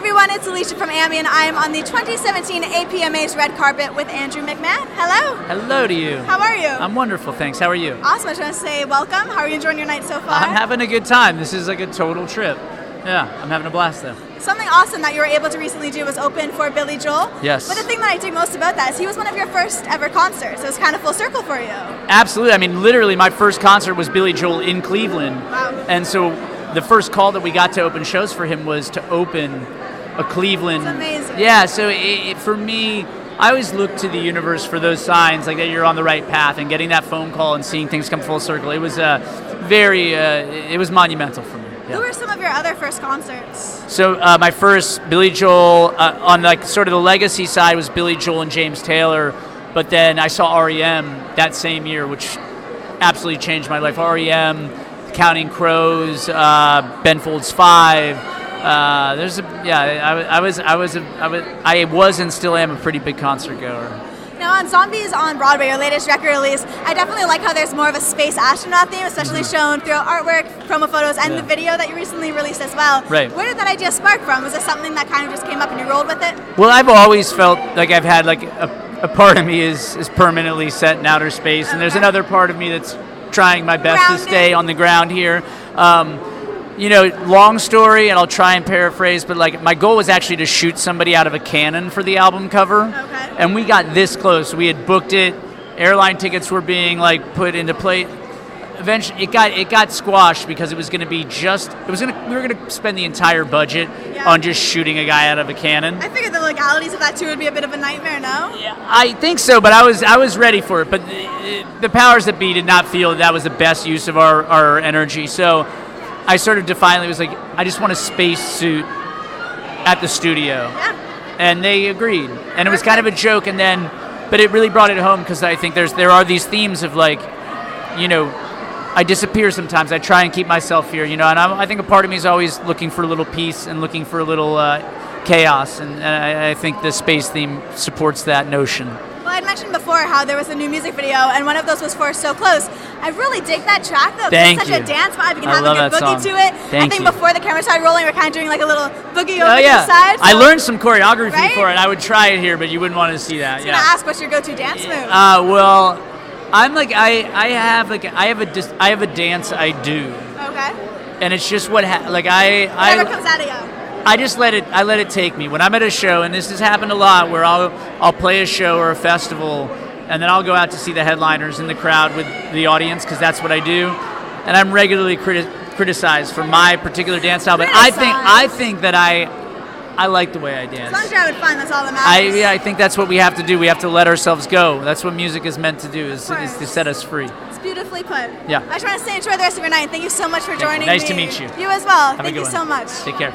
everyone, it's Alicia from AMBY, and I am on the 2017 APMAs Red Carpet with Andrew McMahon. Hello. Hello to you. How are you? I'm wonderful, thanks. How are you? Awesome. I just want to say welcome. How are you enjoying your night so far? I'm having a good time. This is like a total trip. Yeah, I'm having a blast though. Something awesome that you were able to recently do was open for Billy Joel. Yes. But the thing that I dig most about that is he was one of your first ever concerts. So it's kind of full circle for you. Absolutely. I mean, literally, my first concert was Billy Joel in Cleveland. Wow. And so the first call that we got to open shows for him was to open a Cleveland. That's amazing. Yeah, so for me, I always look to the universe for those signs, like that you're on the right path, and getting that phone call and seeing things come full circle. It was it was monumental for me. Yeah. Who were some of your other first concerts? So my first Billy Joel on like sort of the legacy side was Billy Joel and James Taylor, but then I saw REM that same year, which absolutely changed my life. REM, Counting Crows, Ben Folds 5. I was and still am a pretty big concert goer. Now on Zombies on Broadway, your latest record release, I definitely like how there's more of a space astronaut theme, especially shown through artwork, promo photos, and the video that you recently released as well. Right. Where did that idea spark from? Was this something that kind of just came up and you rolled with it? Well, I've always felt like I've had like a part of me is permanently set in outer space, and there's another part of me that's trying my best to stay on the ground here. Long story, and I'll try and paraphrase, but like my goal was actually to shoot somebody out of a cannon for the album cover. Okay. And we got this close. We had booked it. Airline tickets were being like put into play. Eventually, it got squashed because it was going to be we were going to spend the entire budget on just shooting a guy out of a cannon. I figured the legalities of that too would be a bit of a nightmare, no? Yeah, I think so, but I was ready for it. But the powers that be did not feel that was the best use of our energy. So I sort of defiantly was like, I just want a space suit at the studio. Yeah. And they agreed. And it was kind of a joke, but it really brought it home because I think there are these themes of like, I disappear sometimes. I try and keep myself here, and I think a part of me is always looking for a little peace and looking for a little chaos, and I think the space theme supports that notion. Well, I'd mentioned before how there was a new music video, and one of those was for So Close. I really dig that track, though. Thank it's you. Such a dance vibe. You can I have love like a that boogie song. to it. Thank I think you. before the camera started rolling, we were kind of doing like a little boogie over to the side. I learned some choreography Right? for it. I would try it here, but you wouldn't want to see that. I was gonna ask, what's your go-to dance move? Well, I'm like I have a dance I do, Okay. and it's just whatever Whatever comes out of you. I just let it take me. When I'm at a show, and this has happened a lot, where I'll play a show or a festival, and then I'll go out to see the headliners in the crowd with the audience, because that's what I do. And I'm regularly criticized for my particular dance style, but I think that I like the way I dance. As long as you're having fun, that's all that matters. I think that's what we have to do. We have to let ourselves go. That's what music is meant to do, is to set us free. It's beautifully put. Yeah. I just want to say enjoy the rest of your night. Thank you so much for joining me. Nice to meet you. You as well. Have Thank you so much. Take care.